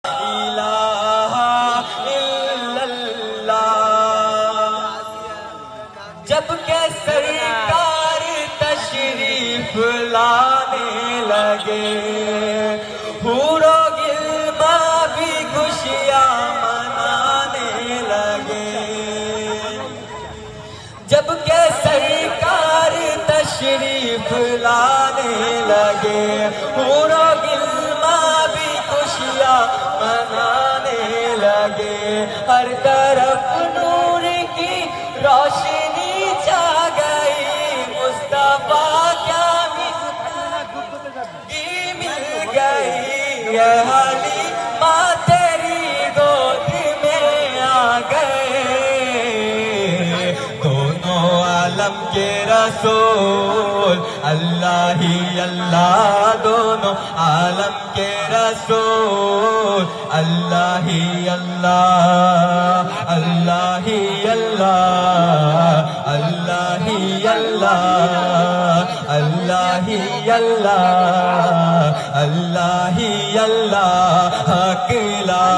الہ الا اللہ۔ جب کہ سرکار تشریف لانے لگے، حور و غلمان بھی خوشیاں منانے لگے۔ جب کہ سرکار تشریف لانے لگے، حور و غلمان بھی خوشیاں منانے لگے۔ ہر طرف نور کی روشنی چھا گئی، مصطفیٰ کیا مل گئی۔ یہ حلیمہ تیری گود میں آ گئے، دونوں عالم کے رسول اللہ ہی اللہ، دونوں عالم کے رسول اللہ ہی اللہ، اللہ ہی اللہ، اللہ ہی اللہ، اللہ ہی اللہ، اللہ ہی اللہ، حق لا